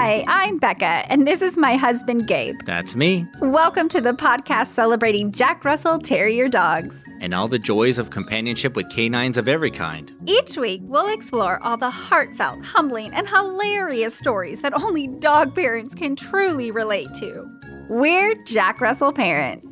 Hi, I'm Becca, and this is my husband, Gabe. That's me. Welcome to the podcast celebrating Jack Russell Terrier dogs. And all the joys of companionship with canines of every kind. Each week, we'll explore all the heartfelt, humbling, and hilarious stories that only dog parents can truly relate to. We're Jack Russell parents.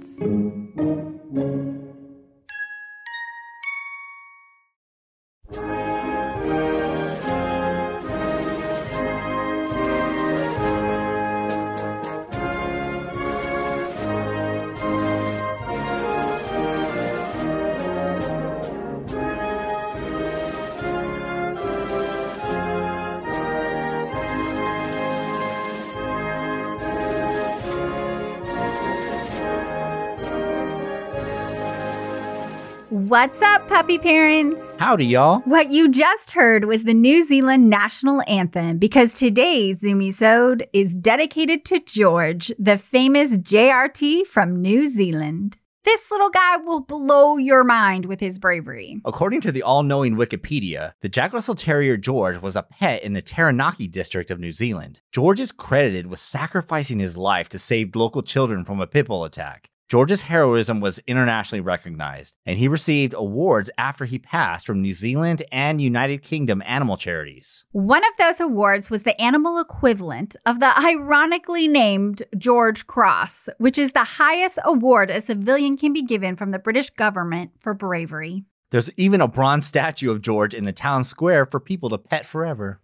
What's up, puppy parents? Howdy, y'all. What you just heard was the New Zealand national anthem because today's Zoomisode is dedicated to George, the famous JRT from New Zealand. This little guy will blow your mind with his bravery. According to the all-knowing Wikipedia, the Jack Russell Terrier George was a pet in the Taranaki district of New Zealand. George is credited with sacrificing his life to save local children from a pit bull attack. George's heroism was internationally recognized, and he received awards after he passed from New Zealand and United Kingdom animal charities. One of those awards was the animal equivalent of the ironically named George Cross, which is the highest award a civilian can be given from the British government for bravery. There's even a bronze statue of George in the town square for people to pet forever.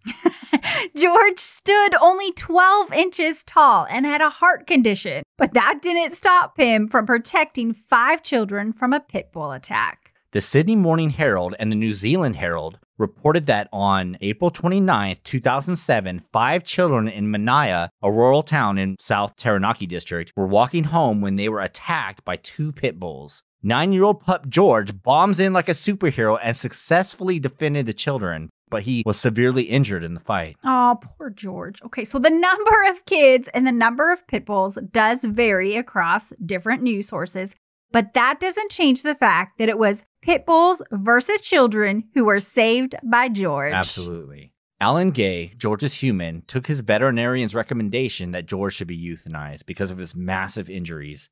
George stood only 12 inches tall and had a heart condition, but that didn't stop him from protecting 5 children from a pit bull attack. The Sydney Morning Herald and the New Zealand Herald reported that on April 29, 2007, 5 children in Manaia, a rural town in South Taranaki district, were walking home when they were attacked by 2 pit bulls. 9-year-old pup George bombs in like a superhero and successfully defended the children, but he was severely injured in the fight. Oh, poor George. Okay, so the number of kids and the number of pit bulls does vary across different news sources, but that doesn't change the fact that it was pit bulls versus children who were saved by George. Absolutely. Alan Gay, George's human, took his veterinarian's recommendation that George should be euthanized because of his massive injuries.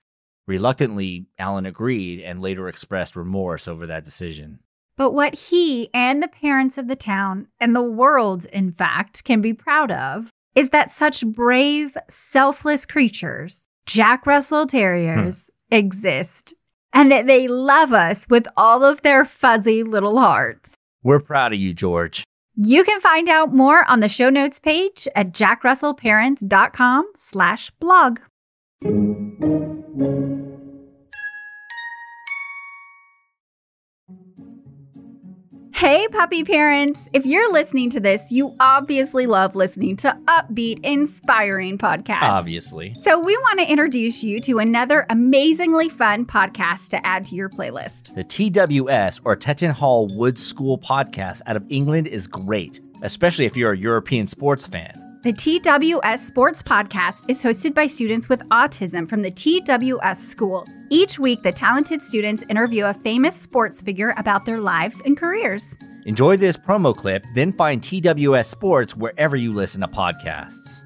Reluctantly, Alan agreed and later expressed remorse over that decision. But what he and the parents of the town, and the world, in fact, can be proud of is that such brave, selfless creatures, Jack Russell Terriers, exist, and that they love us with all of their fuzzy little hearts. We're proud of you, George. You can find out more on the show notes page at jackrussellparents.com/blog. Hey, puppy parents! If you're listening to this, you obviously love listening to upbeat, inspiring podcasts. Obviously. So we want to introduce you to another amazingly fun podcast to add to your playlist. The TWS, or Tetton Hall Woods School podcast out of England is great, especially if you're a European sports fan. The TWS Sports Podcast is hosted by students with autism from the TWS school. Each week, the talented students interview a famous sports figure about their lives and careers. Enjoy this promo clip, then find TWS Sports wherever you listen to podcasts.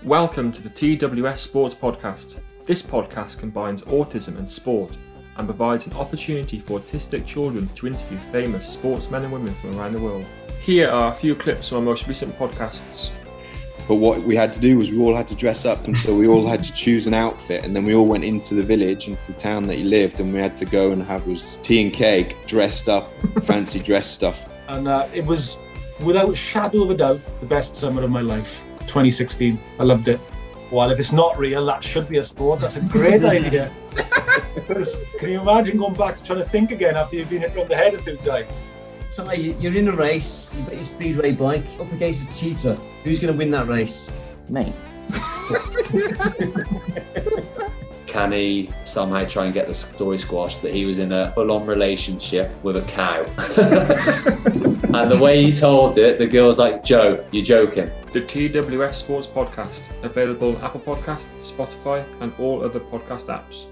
Welcome to the TWS Sports Podcast. This podcast combines autism and sport and provides an opportunity for autistic children to interview famous sportsmen and women from around the world. Here are a few clips from our most recent podcasts. But what we had to do was we all had to dress up, and so we all had to choose an outfit, and then we all went into the village, into the town that he lived, and we had to go and have his tea and cake, dressed up, fancy dress stuff. And it was, without a shadow of a doubt, the best summer of my life. 2016, I loved it. Well, if it's not real, that should be a sport. That's a great idea. Can you imagine going back to trying to think again after you've been hit on the head a few times? So you're in a race, you've got your speedway bike up against a cheetah. Who's going to win that race? Me. Can he somehow try and get the story squashed that he was in a full-on relationship with a cow? And the way he told it, the girl was like, Joe, you're joking. The TWS Sports Podcast, available on Apple Podcast, Spotify, and all other podcast apps.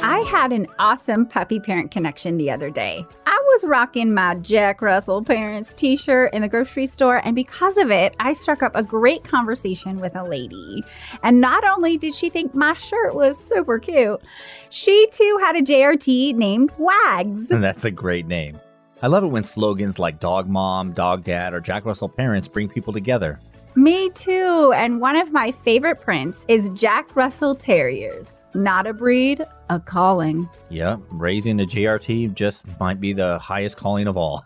I had an awesome puppy parent connection the other day. I was rocking my Jack Russell Parents t-shirt in the grocery store, and because of it, I struck up a great conversation with a lady. And not only did she think my shirt was super cute, she too had a JRT named Wags. That's a great name. I love it when slogans like Dog Mom, Dog Dad, or Jack Russell Parents bring people together. Me too. And one of my favorite prints is Jack Russell Terriers. Not a breed, a calling. Yep, raising a JRT just might be the highest calling of all.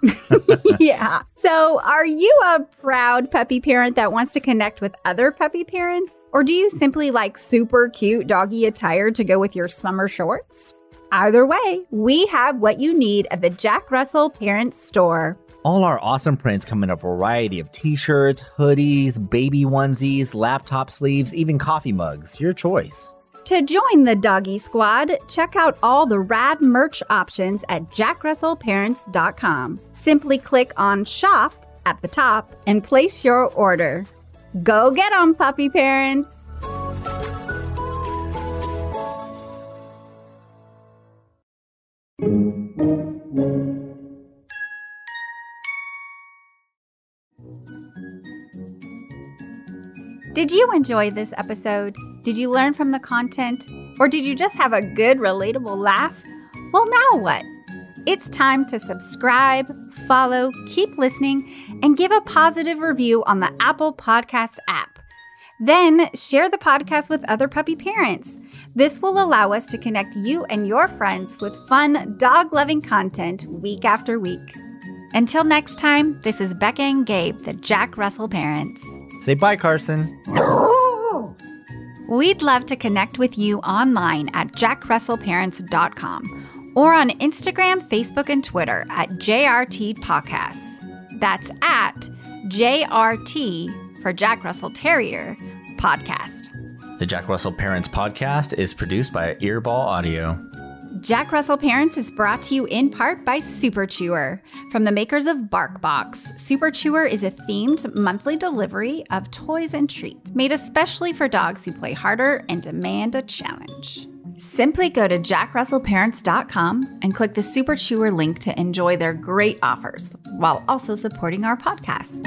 Yeah. So are you a proud puppy parent that wants to connect with other puppy parents? Or do you simply like super cute doggy attire to go with your summer shorts? Either way, we have what you need at the Jack Russell Parents store. All our awesome prints come in a variety of t-shirts, hoodies, baby onesies, laptop sleeves, even coffee mugs. Your choice. To join the doggy squad, check out all the rad merch options at jackrussellparents.com. Simply click on Shop at the top and place your order. Go get 'em, puppy parents! Did you enjoy this episode? Did you learn from the content? Or did you just have a good, relatable laugh? Well, now what? It's time to subscribe, follow, keep listening, and give a positive review on the Apple Podcast app. Then share the podcast with other puppy parents. This will allow us to connect you and your friends with fun, dog-loving content week after week. Until next time, this is Becca and Gabe, the Jack Russell Parents. Say bye, Carson. We'd love to connect with you online at jackrussellparents.com or on Instagram, Facebook, and Twitter at JRT Podcasts. That's at JRT for Jack Russell Terrier Podcast. The Jack Russell Parents Podcast is produced by Earball Audio. Jack Russell Parents is brought to you in part by Super Chewer. From the makers of BarkBox, Super Chewer is a themed monthly delivery of toys and treats made especially for dogs who play harder and demand a challenge. Simply go to jackrussellparents.com and click the Super Chewer link to enjoy their great offers while also supporting our podcast.